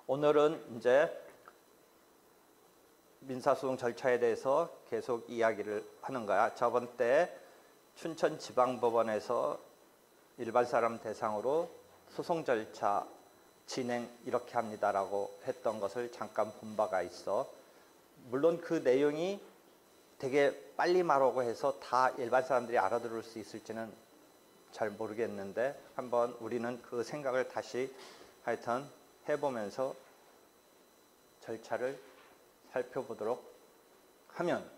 오늘은 이제 민사소송 절차에 대해서 계속 이야기를 하는 거야. 저번 때 춘천지방법원에서 일반 사람 대상으로 소송 절차 진행 이렇게 합니다라고 했던 것을 잠깐 본 바가 있어. 물론 그 내용이 되게 빨리 말하고 해서 다 일반 사람들이 알아들을 수 있을지는 잘 모르겠는데 한번 우리는 그 생각을 다시 하여튼 해보면서 절차를 살펴보도록 하면,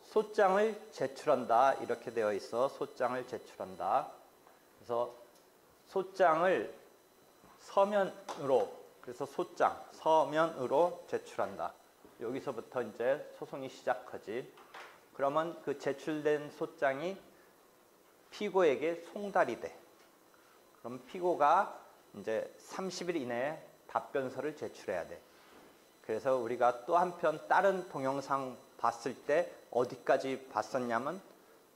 소장을 제출한다 이렇게 되어 있어. 소장을 제출한다. 그래서 소장을 서면으로, 그래서 소장 서면으로 제출한다. 여기서부터 이제 소송이 시작하지. 그러면 그 제출된 소장이 피고에게 송달이 돼. 그럼 피고가 이제 30일 이내에 답변서를 제출해야 돼. 그래서 우리가 또 한편 다른 동영상 봤을 때 어디까지 봤었냐면,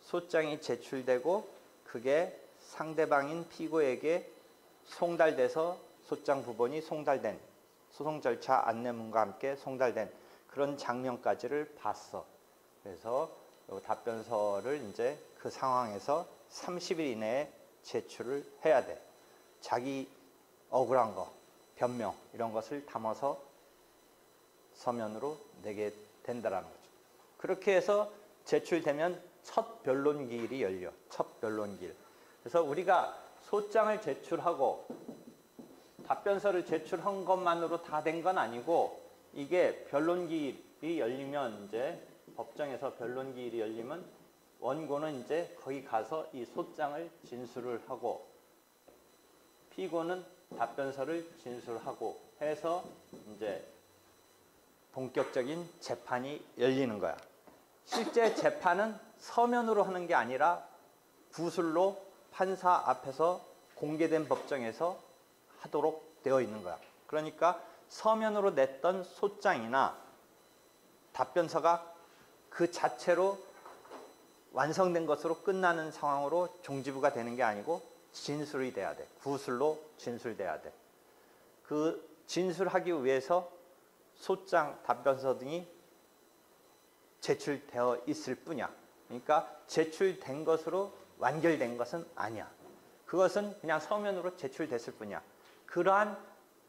소장이 제출되고 그게 상대방인 피고에게 송달돼서 소장 부본이 송달된, 소송 절차 안내문과 함께 송달된 그런 장면까지를 봤어. 그래서 답변서를 이제 그 상황에서 30일 이내에 제출을 해야 돼. 자기 억울한 거, 변명 이런 것을 담아서 서면으로 내게 된다라는 거죠. 그렇게 해서 제출되면 첫 변론기일이 열려. 첫 변론기일. 그래서 우리가 소장을 제출하고 답변서를 제출한 것만으로 다 된 건 아니고, 이게 변론기일이 열리면, 이제 법정에서 변론기일이 열리면 원고는 이제 거기 가서 이 소장을 진술을 하고 피고는 답변서를 진술하고 해서 이제 본격적인 재판이 열리는 거야. 실제 재판은 서면으로 하는 게 아니라 구술로 판사 앞에서 공개된 법정에서 하도록 되어 있는 거야. 그러니까 서면으로 냈던 소장이나 답변서가 그 자체로 완성된 것으로 끝나는 상황으로 종지부가 되는 게 아니고 진술이 돼야 돼. 구술로 진술돼야 돼. 그 진술하기 위해서 소장, 답변서 등이 제출되어 있을 뿐이야. 그러니까 제출된 것으로 완결된 것은 아니야. 그것은 그냥 서면으로 제출됐을 뿐이야. 그러한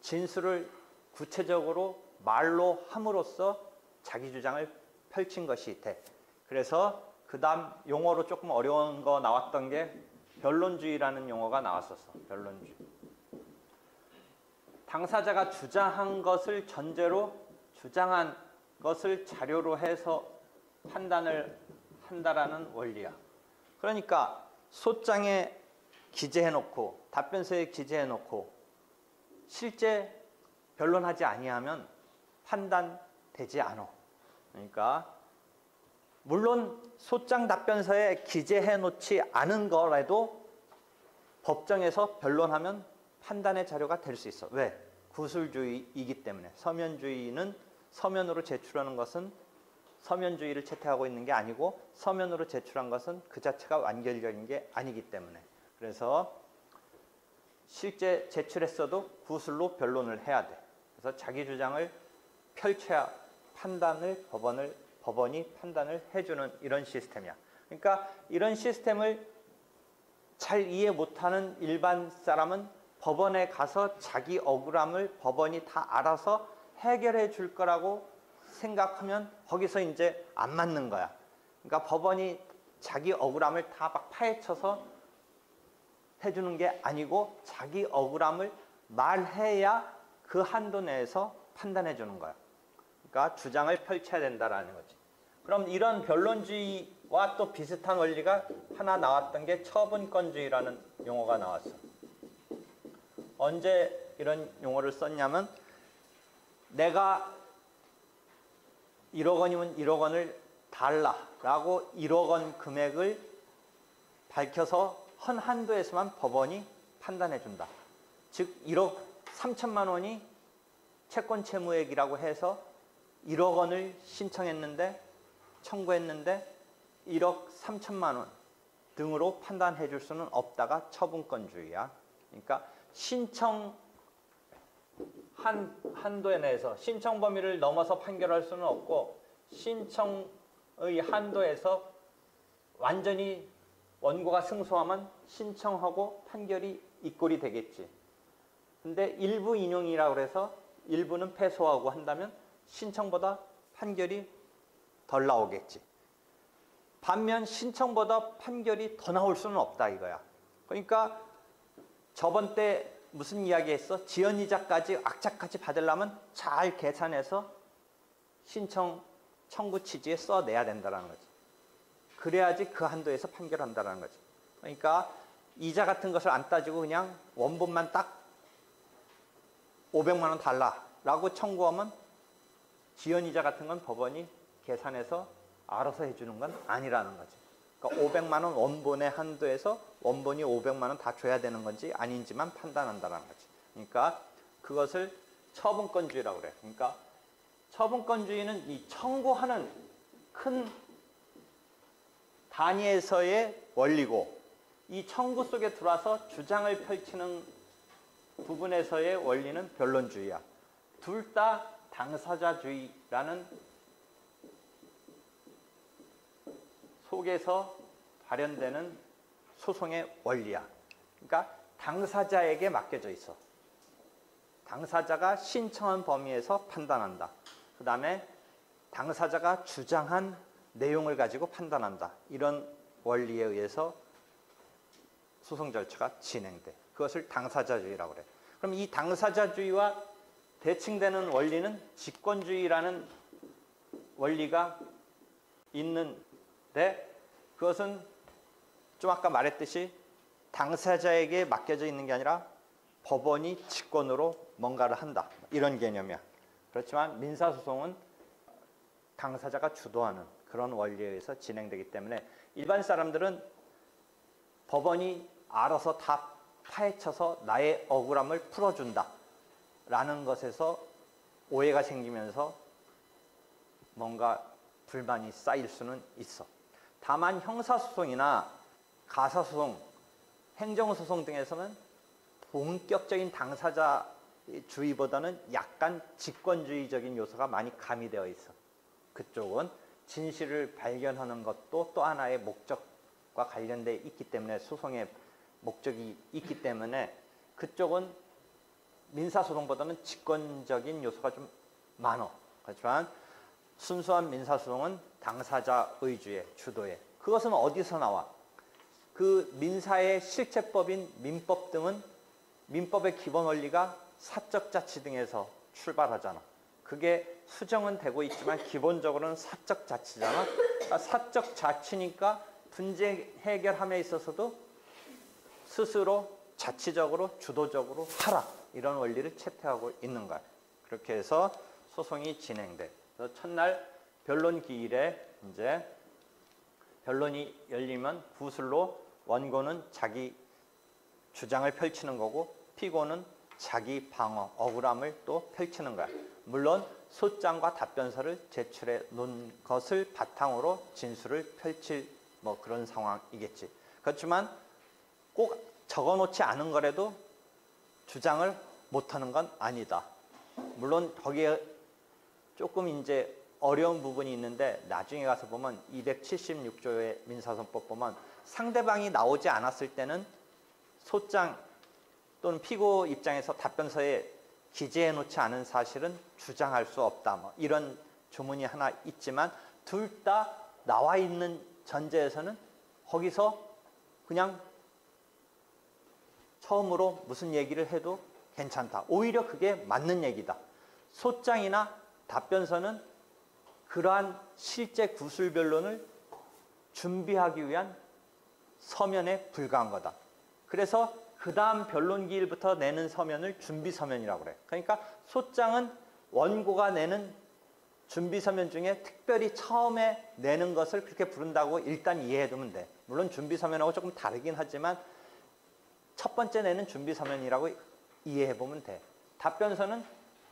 진술을 구체적으로 말로 함으로써 자기 주장을 펼친 것이 돼. 그래서 그 다음 용어로 조금 어려운 거 나왔던 게 변론주의라는 용어가 나왔었어. 변론주의. 당사자가 주장한 것을 전제로 주장한 것을 자료로 해서 판단을 한다라는 원리야. 그러니까 소장에 기재해놓고 답변서에 기재해놓고 실제 변론하지 아니하면 판단되지 않아. 그러니까 물론 소장 답변서에 기재해놓지 않은 거라도 법정에서 변론하면 판단의 자료가 될 수 있어. 왜? 구술주의이기 때문에. 서면주의는 서면으로 제출하는 것은 서면주의를 채택하고 있는 게 아니고, 서면으로 제출한 것은 그 자체가 완결적인 게 아니기 때문에. 그래서 실제 제출했어도 구술로 변론을 해야 돼. 그래서 자기 주장을 펼쳐야 법원이 판단을 해주는 이런 시스템이야. 그러니까 이런 시스템을 잘 이해 못하는 일반 사람은 법원에 가서 자기 억울함을 법원이 다 알아서 해결해 줄 거라고 생각하면 거기서 이제 안 맞는 거야. 그러니까 법원이 자기 억울함을 다 막 파헤쳐서 해주는 게 아니고, 자기 억울함을 말해야 그 한도 내에서 판단해 주는 거야. 그러니까 주장을 펼쳐야 된다라는 거지. 그럼 이런 변론주의와 또 비슷한 원리가 하나 나왔던 게 처분권주의라는 용어가 나왔어. 언제 이런 용어를 썼냐면, 내가 1억 원이면 1억 원을 달라라고 1억 원 금액을 밝혀서 헌 한도에서만 법원이 판단해 준다. 즉 1억 3천만 원이 채권 채무액이라고 해서 1억 원을 청구했는데 1억 3천만 원 등으로 판단해 줄 수는 없다가 처분권주의야. 그러니까 신청 한도에 내에서 신청 범위를 넘어서 판결할 수는 없고 신청의 한도에서 완전히 원고가 승소하면 신청하고 판결이 이꼴이 되겠지. 근데 일부 인용이라고 해서 일부는 패소하고 한다면 신청보다 판결이 덜 나오겠지. 반면 신청보다 판결이 더 나올 수는 없다 이거야. 그러니까 저번 때 무슨 이야기 했어? 지연이자까지 악자까지 받으려면 잘 계산해서 신청 청구 취지에 써내야 된다는 거지. 그래야지 그 한도에서 판결한다는 거지. 그러니까 이자 같은 것을 안 따지고 그냥 원본만 딱 500만 원 달라라고 청구하면 지연이자 같은 건 법원이 계산해서 알아서 해주는 건 아니라는 거지. 그러니까 500만 원 원본의 한도에서 원본이 500만 원 다 줘야 되는 건지 아닌지만 판단한다는 거지. 그러니까 그것을 처분권주의라고 그래. 그러니까 처분권주의는 이 청구하는 큰 단위에서의 원리고 이 청구 속에 들어와서 주장을 펼치는 부분에서의 원리는 변론주의야. 둘 다 당사자주의라는 속에서 발현되는 소송의 원리야. 그러니까 당사자에게 맡겨져 있어. 당사자가 신청한 범위에서 판단한다. 그 다음에 당사자가 주장한 내용을 가지고 판단한다. 이런 원리에 의해서 소송 절차가 진행돼. 그것을 당사자주의라고 그래. 그럼 이 당사자주의와 대칭되는 원리는 직권주의라는 원리가 있는데 그것은 좀 아까 말했듯이 당사자에게 맡겨져 있는 게 아니라 법원이 직권으로 뭔가를 한다. 이런 개념이야. 그렇지만 민사소송은 당사자가 주도하는 그런 원리에 의해서 진행되기 때문에 일반 사람들은 법원이 알아서 다 파헤쳐서 나의 억울함을 풀어준다 라는 것에서 오해가 생기면서 뭔가 불만이 쌓일 수는 있어. 다만 형사소송이나 가사소송, 행정소송 등에서는 본격적인 당사자주의보다는 약간 직권주의적인 요소가 많이 가미되어 있어. 그쪽은 진실을 발견하는 것도 또 하나의 목적과 관련되어 있기 때문에 소송의 목적이 있기 때문에 그쪽은 민사소송보다는 직권적인 요소가 좀 많아. 그렇지만 순수한 민사소송은 당사자 의주의 주도에. 그것은 어디서 나와? 그 민사의 실체법인 민법 등은 민법의 기본 원리가 사적 자치 등에서 출발하잖아. 그게 수정은 되고 있지만 기본적으로는 사적 자치잖아. 그러니까 사적 자치니까 분쟁 해결함에 있어서도 스스로 자치적으로 주도적으로 하라. 이런 원리를 채택하고 있는 거야. 그렇게 해서 소송이 진행돼. 그래서 첫날 변론 기일에 이제 변론이 열리면 구술로 원고는 자기 주장을 펼치는 거고 피고는 자기 방어, 억울함을 또 펼치는 거야. 물론 소장과 답변서를 제출해 놓은 것을 바탕으로 진술을 펼칠 뭐 그런 상황이겠지. 그렇지만 꼭 적어놓지 않은 거라도 주장을 못하는 건 아니다. 물론 거기에 조금 이제 어려운 부분이 있는데 나중에 가서 보면 276조의 민사소송법 보면 상대방이 나오지 않았을 때는 소장 또는 피고 입장에서 답변서에 기재해 놓지 않은 사실은 주장할 수 없다. 뭐 이런 조문이 하나 있지만 둘 다 나와 있는 전제에서는 거기서 그냥 처음으로 무슨 얘기를 해도 괜찮다. 오히려 그게 맞는 얘기다. 소장이나 답변서는 그러한 실제 구술 변론을 준비하기 위한 서면에 불과한 거다. 그래서 그 다음 변론 기일부터 내는 서면을 준비 서면이라고 그래. 그러니까 소장은 원고가 내는 준비 서면 중에 특별히 처음에 내는 것을 그렇게 부른다고 일단 이해해두면 돼. 물론 준비 서면하고 조금 다르긴 하지만 첫 번째 내는 준비 서면이라고 이해해보면 돼. 답변서는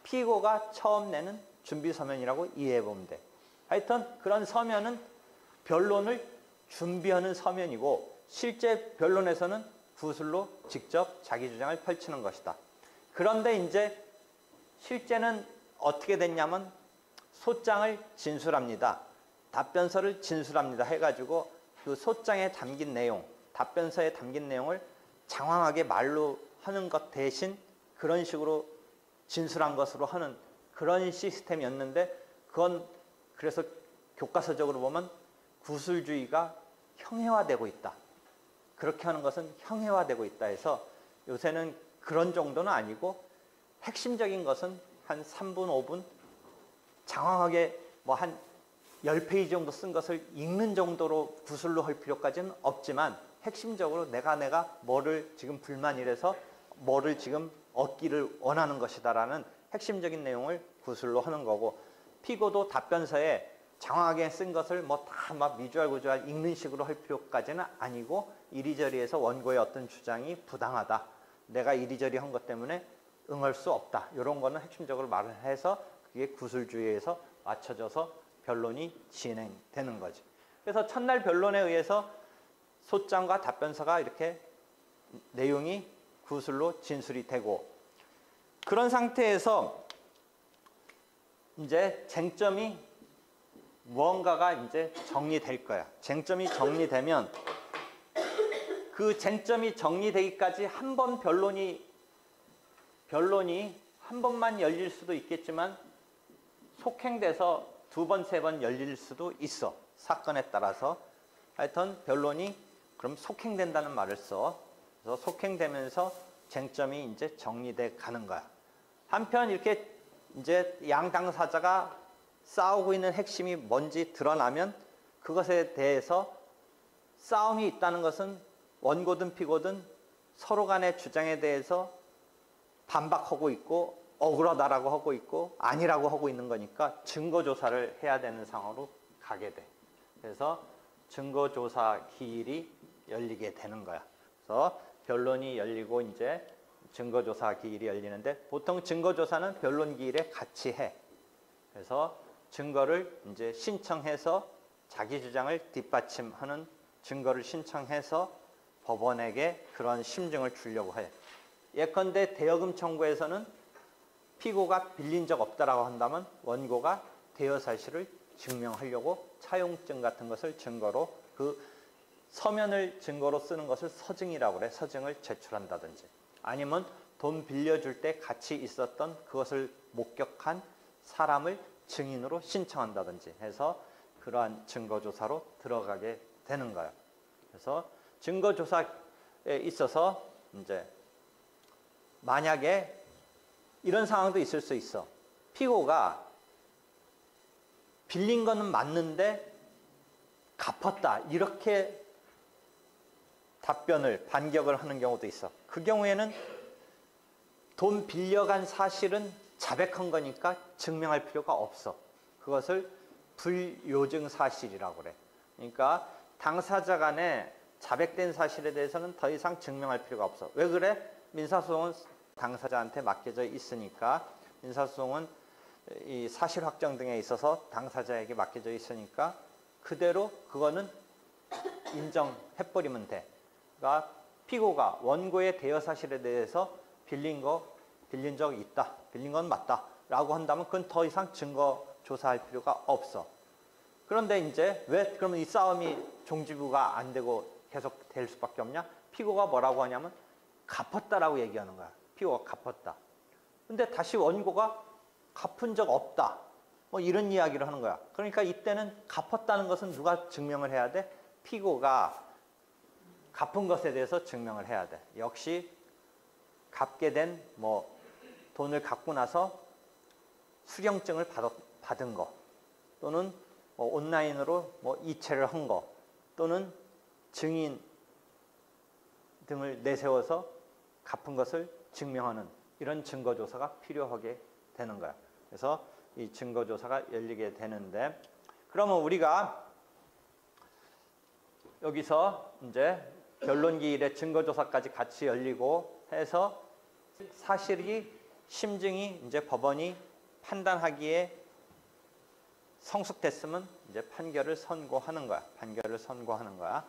피고가 처음 내는 준비 서면이라고 이해해보면 돼. 하여튼 그런 서면은 변론을 준비하는 서면이고 실제 변론에서는 구술로 직접 자기 주장을 펼치는 것이다. 그런데 이제 실제는 어떻게 됐냐면 소장을 진술합니다. 답변서를 진술합니다. 해가지고 그 소장에 담긴 내용, 답변서에 담긴 내용을 장황하게 말로 하는 것 대신 그런 식으로 진술한 것으로 하는 그런 시스템이었는데 그건 그래서 교과서적으로 보면 구술주의가 형해화되고 있다. 그렇게 하는 것은 형해화되고 있다 해서 요새는 그런 정도는 아니고 핵심적인 것은 한 3분, 5분 장황하게 뭐 한 10페이지 정도 쓴 것을 읽는 정도로 구술로 할 필요까지는 없지만 핵심적으로 내가 뭐를 지금 불만이라서 뭐를 지금 얻기를 원하는 것이다라는 핵심적인 내용을 구술로 하는 거고 피고도 답변서에 장황하게 쓴 것을 뭐 다 막 미주알고주알 읽는 식으로 할 필요까지는 아니고 이리저리해서 원고의 어떤 주장이 부당하다. 내가 이리저리 한 것 때문에 응할 수 없다. 이런 거는 핵심적으로 말을 해서 그게 구술주의에서 맞춰져서 변론이 진행되는 거지. 그래서 첫날 변론에 의해서 소장과 답변서가 이렇게 내용이 구술로 진술이 되고 그런 상태에서 이제 쟁점이 무언가가 이제 정리될 거야. 쟁점이 정리되면 그 쟁점이 정리되기까지 한 번 변론이 한 번만 열릴 수도 있겠지만 속행돼서 2번, 3번 열릴 수도 있어. 사건에 따라서. 하여튼 변론이 그럼 속행된다는 말을 써. 그래서 속행되면서 쟁점이 이제 정리돼 가는 거야. 한편 이렇게 이제 양 당사자가 싸우고 있는 핵심이 뭔지 드러나면 그것에 대해서 싸움이 있다는 것은 원고든 피고든 서로 간의 주장에 대해서 반박하고 있고 억울하다라고 하고 있고 아니라고 하고 있는 거니까 증거조사를 해야 되는 상황으로 가게 돼. 그래서 증거조사 기일이 열리게 되는 거야. 그래서 변론이 열리고 이제 증거조사 기일이 열리는데 보통 증거조사는 변론 기일에 같이 해. 그래서 증거를 이제 신청해서 자기 주장을 뒷받침하는 증거를 신청해서 법원에게 그런 심증을 주려고 해. 예컨대 대여금 청구에서는 피고가 빌린 적 없다라고 한다면 원고가 대여 사실을 증명하려고 차용증 같은 것을 증거로 그 서면을 증거로 쓰는 것을 서증이라고 그래. 서증을 제출한다든지 아니면 돈 빌려줄 때 같이 있었던 그것을 목격한 사람을 증인으로 신청한다든지 해서 그러한 증거조사로 들어가게 되는 거예요. 그래서 증거조사에 있어서 이제 만약에 이런 상황도 있을 수 있어. 피고가 빌린 거는 맞는데 갚았다. 이렇게 답변을 반격을 하는 경우도 있어. 그 경우에는 돈 빌려간 사실은 자백한 거니까 증명할 필요가 없어. 그것을 불요증 사실이라고 그래. 그러니까 당사자 간에 자백된 사실에 대해서는 더 이상 증명할 필요가 없어. 왜 그래? 민사소송은 당사자한테 맡겨져 있으니까 민사소송은 이 사실 확정 등에 있어서 당사자에게 맡겨져 있으니까 그대로 그거는 인정해버리면 돼. 그러니까 피고가 원고의 대여 사실에 대해서 빌린 적 있다. 빌린 건 맞다. 라고 한다면 그건 더 이상 증거 조사할 필요가 없어. 그런데 이제 왜 그러면 이 싸움이 종지부가 안 되고 계속 될 수밖에 없냐? 피고가 뭐라고 하냐면 갚았다라고 얘기하는 거야. 피고가 갚았다. 근데 다시 원고가 갚은 적 없다. 뭐 이런 이야기를 하는 거야. 그러니까 이때는 갚았다는 것은 누가 증명을 해야 돼? 피고가 갚은 것에 대해서 증명을 해야 돼. 역시 갚게 된 뭐 돈을 갖고 나서 수령증을 받은 거 또는 뭐 온라인으로 뭐 이체를 한 거 또는 증인 등을 내세워서 갚은 것을 증명하는 이런 증거조사가 필요하게 되는 거야. 그래서 이 증거조사가 열리게 되는데 그러면 우리가 여기서 이제 변론기일에 증거조사까지 같이 열리고 해서 사실이 심증이 이제 법원이 판단하기에 성숙됐으면 이제 판결을 선고하는 거야. 판결을 선고하는 거야.